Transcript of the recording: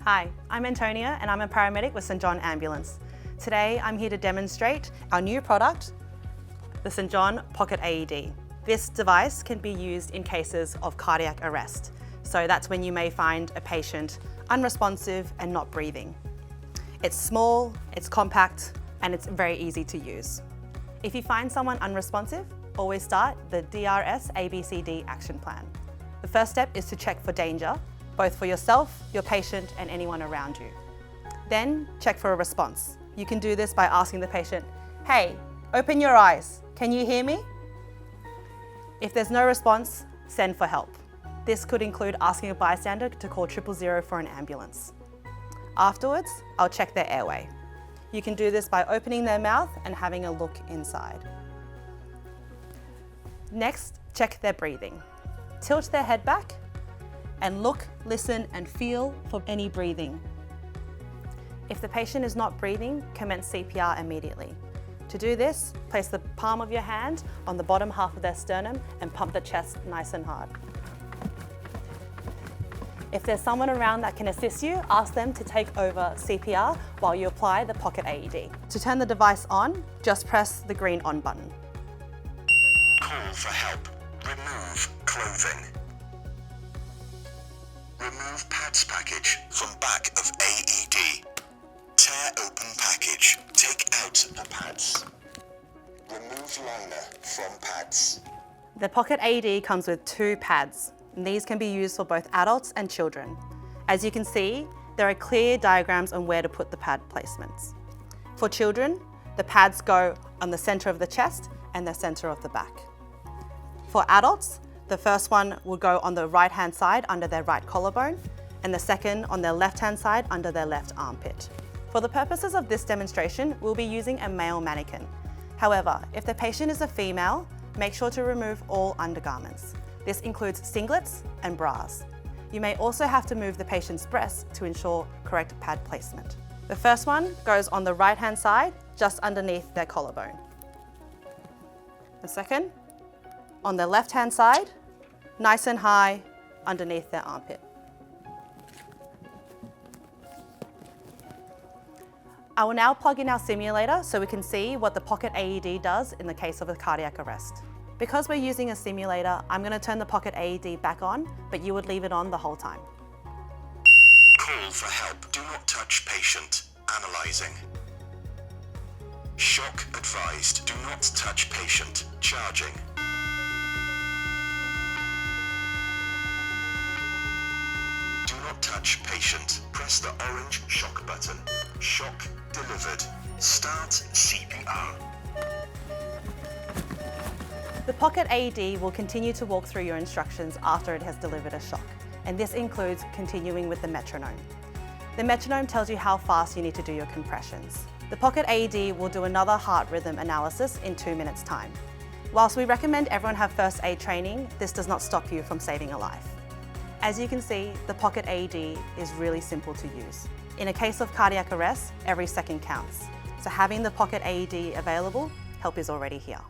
Hi, I'm Antonia and I'm a paramedic with St John Ambulance. Today I'm here to demonstrate our new product, the St John Pocket AED. This device can be used in cases of cardiac arrest. So that's when you may find a patient unresponsive and not breathing. It's small, it's compact, and it's very easy to use. If you find someone unresponsive, always start the DRS ABCD action plan. The first step is to check for danger, both for yourself, your patient, and anyone around you. Then check for a response. You can do this by asking the patient, "Hey, open your eyes, can you hear me?" If there's no response, send for help. This could include asking a bystander to call 000 for an ambulance. Afterwards, I'll check their airway. You can do this by opening their mouth and having a look inside. Next, check their breathing. Tilt their head back and look, listen, and feel for any breathing. If the patient is not breathing, commence CPR immediately. To do this, place the palm of your hand on the bottom half of their sternum and pump the chest nice and hard. If there's someone around that can assist you, ask them to take over CPR while you apply the Pocket AED. To turn the device on, just press the green on button. Call for help. Remove clothing. Remove pads package from back of AED. Tear open package. Take out the pads. Remove liner from pads. The Pocket AED comes with 2 pads. And these can be used for both adults and children. As you can see, there are clear diagrams on where to put the pad placements. For children, the pads go on the center of the chest and the center of the back. For adults, the first one will go on the right-hand side under their right collarbone, and the second on their left-hand side under their left armpit. For the purposes of this demonstration, we'll be using a male mannequin. However, if the patient is a female, make sure to remove all undergarments. This includes singlets and bras. You may also have to move the patient's breasts to ensure correct pad placement. The first one goes on the right-hand side, just underneath their collarbone. The second, on the left-hand side, nice and high underneath their armpit. I will now plug in our simulator so we can see what the Pocket AED does in the case of a cardiac arrest. Because we're using a simulator, I'm going to turn the Pocket AED back on, but you would leave it on the whole time. Call for help. Do not touch patient. Analyzing. Shock advised. Do not touch patient. Charging. Do not touch patient. Press the orange shock button. Shock delivered. Start CPR. The Pocket AED will continue to walk through your instructions after it has delivered a shock, and this includes continuing with the metronome. The metronome tells you how fast you need to do your compressions. The Pocket AED will do another heart rhythm analysis in 2 minutes' time. Whilst we recommend everyone have first aid training, this does not stop you from saving a life. As you can see, the Pocket AED is really simple to use. In a case of cardiac arrest, every second counts. So having the Pocket AED available, help is already here.